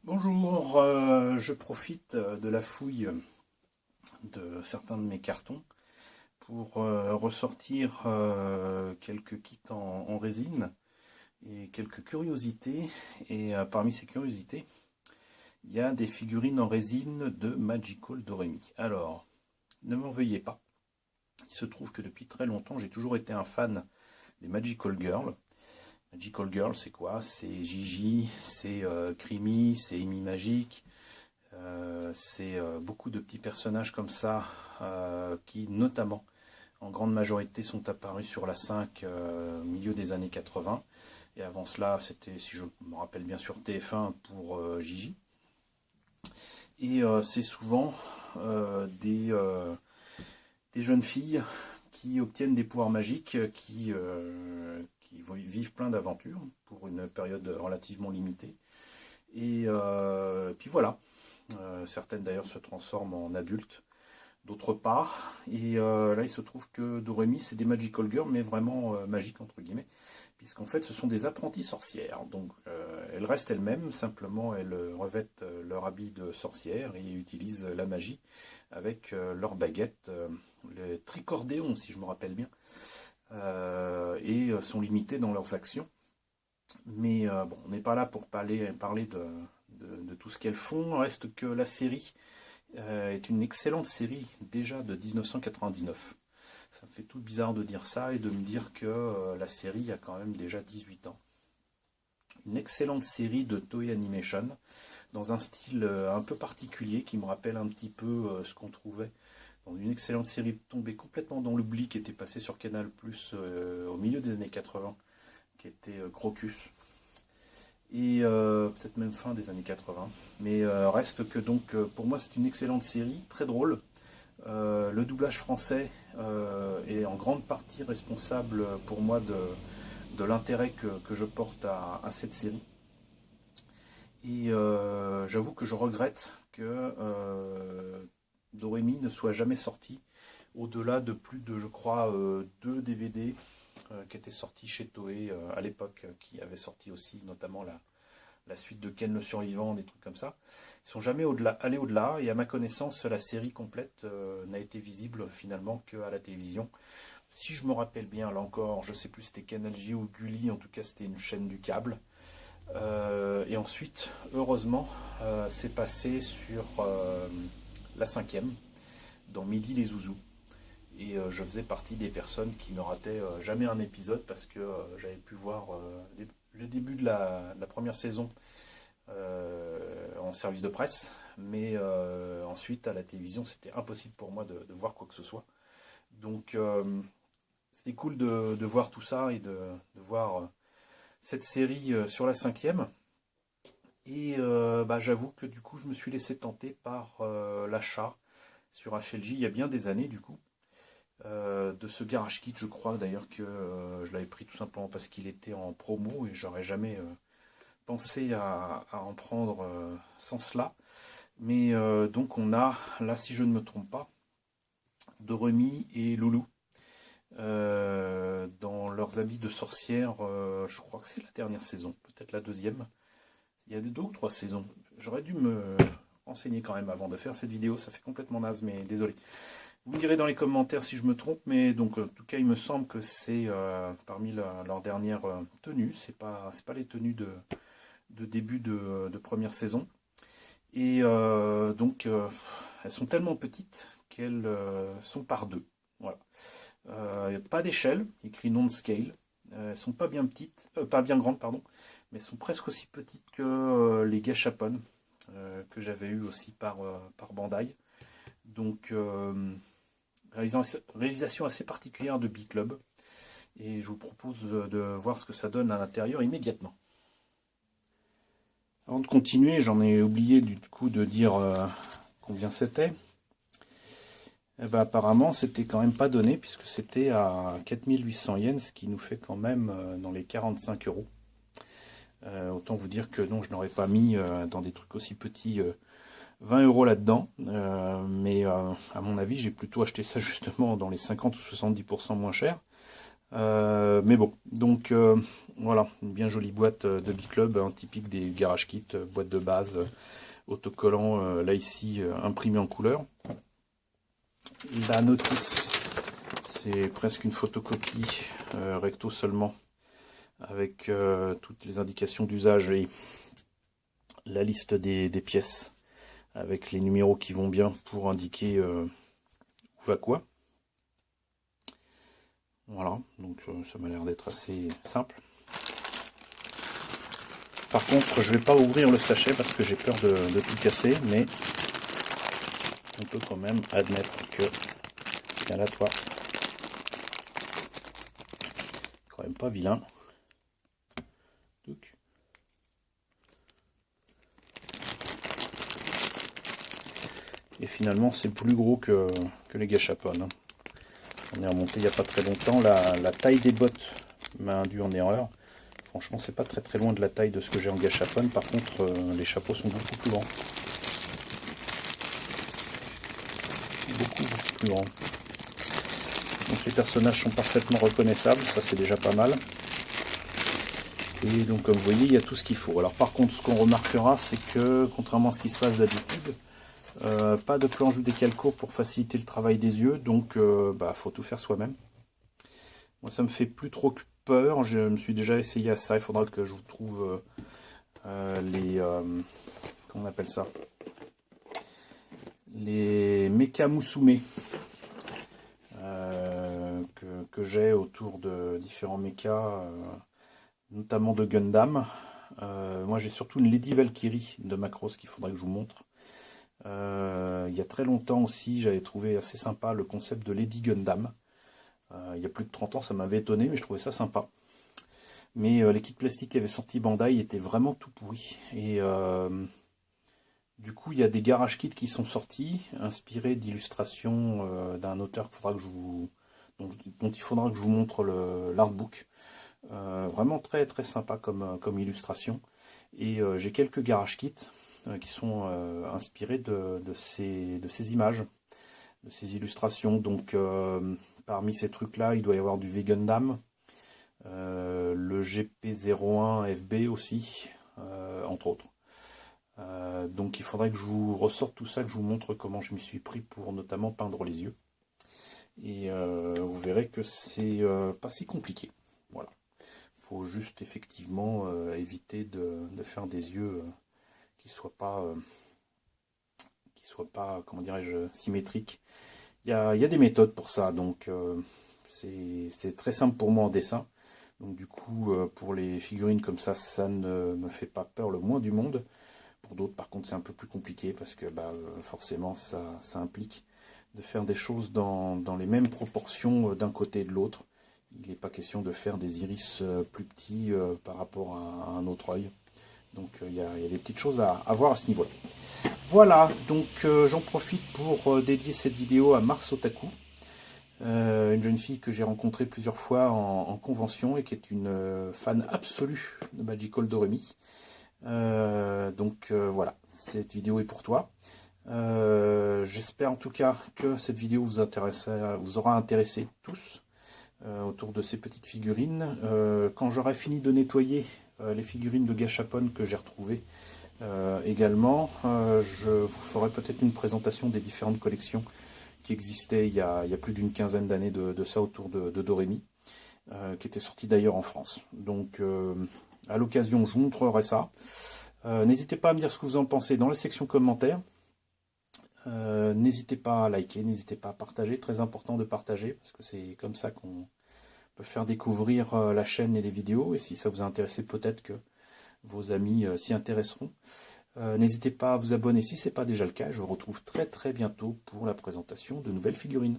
Bonjour, je profite de la fouille de certains de mes cartons pour ressortir quelques kits en résine et quelques curiosités. Et parmi ces curiosités, il y a des figurines en résine de Magical Doremi. Alors, ne m'en veuillez pas. Il se trouve que depuis très longtemps, j'ai toujours été un fan des Magical Girls. Magical Girl, c'est quoi? C'est Gigi, c'est Creamy, c'est Amy Magic, c'est beaucoup de petits personnages comme ça qui, notamment, en grande majorité, sont apparus sur la 5 au milieu des années 80. Et avant cela, c'était, si je me rappelle bien, sur TF1 pour Gigi. Et c'est souvent des jeunes filles qui obtiennent des pouvoirs magiques, qui vivent plein d'aventures pour une période relativement limitée. Et puis voilà, certaines d'ailleurs se transforment en adultes, d'autres part. Et là, il se trouve que Doremi, c'est des Magical Girls, mais vraiment magiques, entre guillemets, puisqu'en fait, ce sont des apprenties sorcières. Donc, elles restent elles-mêmes, simplement, elles revêtent leur habit de sorcière et utilisent la magie avec leur baguette, le tricordéon, si je me rappelle bien, et sont limitées dans leurs actions. Mais bon, on n'est pas là pour parler de tout ce qu'elles font. Reste que la série est une excellente série déjà de 1999. Ça me fait tout bizarre de dire ça et de me dire que la série a quand même déjà 18 ans. Une excellente série de Toei Animation dans un style un peu particulier qui me rappelle un petit peu ce qu'on trouvait dans une excellente série tombée complètement dans l'oubli qui était passée sur Canal+ au milieu des années 80, qui était Crocus. Et peut-être même fin des années 80. Mais reste que donc pour moi c'est une excellente série, très drôle. Le doublage français est en grande partie responsable pour moi de l'intérêt que je porte à cette série. Et j'avoue que je regrette que Doremi ne soit jamais sorti au-delà de plus de, je crois, 2 DVD qui étaient sortis chez Toei à l'époque, qui avaient sorti aussi notamment la suite de Ken le Survivant, des trucs comme ça. Ils sont jamais allés au-delà, et à ma connaissance, la série complète n'a été visible finalement qu'à la télévision. Si je me rappelle bien, là encore, je sais plus si c'était Canal J ou Gulli, en tout cas c'était une chaîne du câble. Et ensuite, heureusement, c'est passé sur la 5e, dans Midi les Zouzous. Et je faisais partie des personnes qui ne rataient jamais un épisode parce que j'avais pu voir le début de la première saison en service de presse, mais ensuite à la télévision c'était impossible pour moi de voir quoi que ce soit. Donc c'était cool de voir tout ça et de voir cette série sur la 5e. Et bah, j'avoue que du coup je me suis laissé tenter par l'achat sur HLJ il y a bien des années du coup. De ce Garage Kit, je crois d'ailleurs que je l'avais pris tout simplement parce qu'il était en promo et j'aurais jamais pensé à en prendre sans cela. Mais donc on a, là si je ne me trompe pas, Doremi et Loulou dans leurs habits de sorcière. Je crois que c'est la dernière saison, peut-être la deuxième. Il y a 2 ou 3 saisons. J'aurais dû me renseigner quand même avant de faire cette vidéo, ça fait complètement naze, mais désolé. Vous me direz dans les commentaires si je me trompe, mais donc en tout cas il me semble que c'est parmi leurs dernières tenues. C'est pas les tenues de début de première saison. Et donc elles sont tellement petites qu'elles sont par 2. Voilà. Pas d'échelle, écrit non-scale. Elles sont pas bien petites, pas bien grandes, pardon, mais elles sont presque aussi petites que les Gashapon que j'avais eu aussi par Bandai. Donc réalisation assez particulière de B-Club. Et je vous propose de voir ce que ça donne à l'intérieur immédiatement. Avant de continuer, j'en ai oublié du coup de dire combien c'était. Eh ben, apparemment, c'était quand même pas donné puisque c'était à 4800 yens, ce qui nous fait quand même dans les 45 euros. Autant vous dire que non, je n'aurais pas mis dans des trucs aussi petits 20 euros là-dedans, mais à mon avis, j'ai plutôt acheté ça justement dans les 50 ou 70% moins cher, Mais bon, donc voilà, une bien jolie boîte de B-Club, hein, typique des garage kits, boîte de base, autocollant, là ici imprimé en couleur. La notice, c'est presque une photocopie recto seulement, avec toutes les indications d'usage et la liste des pièces, avec les numéros qui vont bien pour indiquer où va quoi. Voilà, donc ça m'a l'air d'être assez simple. Par contre, je ne vais pas ouvrir le sachet parce que j'ai peur de tout casser, mais on peut quand même admettre que, tiens là toi, quand même pas vilain. Donc. Et finalement, c'est plus gros que les gâchapon. Hein. On est remonté il n'y a pas très longtemps. La taille des bottes m'a induit en erreur. Franchement, c'est pas très loin de la taille de ce que j'ai en gâchapon. Par contre, les chapeaux sont beaucoup plus grands. Beaucoup plus grands. Donc les personnages sont parfaitement reconnaissables. Ça, c'est déjà pas mal. Et donc, comme vous voyez, il y a tout ce qu'il faut. Alors par contre, ce qu'on remarquera, c'est que, contrairement à ce qui se passe d'habitude, pas de planche ou décalco pour faciliter le travail des yeux, donc faut tout faire soi-même. Moi ça me fait plus trop peur, je me suis déjà essayé à ça, il faudra que je vous trouve les... comment on appelle ça, les Mecha Musume que j'ai autour de différents mechas, notamment de Gundam. Moi j'ai surtout une Lady Valkyrie de Macross qu'il faudrait que je vous montre. Il y a très longtemps aussi, j'avais trouvé assez sympa le concept de Lady Gundam. Il y a plus de 30 ans, ça m'avait étonné, mais je trouvais ça sympa. Mais les kits plastiques qui avaient sorti Bandai étaient vraiment tout pourris. Et du coup, il y a des garage kits qui sont sortis, inspirés d'illustrations d'un auteur dont il faudra que je vous montre l'artbook. Vraiment très sympa comme illustration. Et j'ai quelques garage kits qui sont inspirés de ces images, de ces illustrations. Donc parmi ces trucs là, il doit y avoir du V-Gundam, le GP01 FB aussi, entre autres. Donc il faudrait que je vous ressorte tout ça, que je vous montre comment je m'y suis pris pour notamment peindre les yeux. Et vous verrez que c'est pas si compliqué. Voilà. Il faut juste effectivement éviter de faire des yeux qui soient pas, comment dirais-je, symétriques. Il y a des méthodes pour ça, donc c'est très simple pour moi en dessin. Donc du coup, pour les figurines comme ça ne me fait pas peur le moins du monde. Pour d'autres, par contre, c'est un peu plus compliqué parce que forcément, ça implique de faire des choses dans les mêmes proportions d'un côté et de l'autre. Il n'est pas question de faire des iris plus petits par rapport à un autre œil. Donc il y a des petites choses à voir à ce niveau-là. Voilà, donc j'en profite pour dédier cette vidéo à Mars Otaku, une jeune fille que j'ai rencontrée plusieurs fois en convention et qui est une fan absolue de Magical Doremi. Donc voilà, cette vidéo est pour toi. J'espère en tout cas que cette vidéo vous aura intéressé tous autour de ces petites figurines. Quand j'aurai fini de nettoyer les figurines de gâchapon que j'ai retrouvées également, je vous ferai peut-être une présentation des différentes collections qui existaient il y a plus d'une quinzaine d'années de ça autour de Doremi, qui était sorti d'ailleurs en France. Donc à l'occasion, je vous montrerai ça. N'hésitez pas à me dire ce que vous en pensez dans la section commentaires. N'hésitez pas à liker, n'hésitez pas à partager, très important de partager, parce que c'est comme ça qu'on peut faire découvrir la chaîne et les vidéos, et si ça vous a intéressé, peut-être que vos amis s'y intéresseront. N'hésitez pas à vous abonner si ce n'est pas déjà le cas, je vous retrouve très bientôt pour la présentation de nouvelles figurines.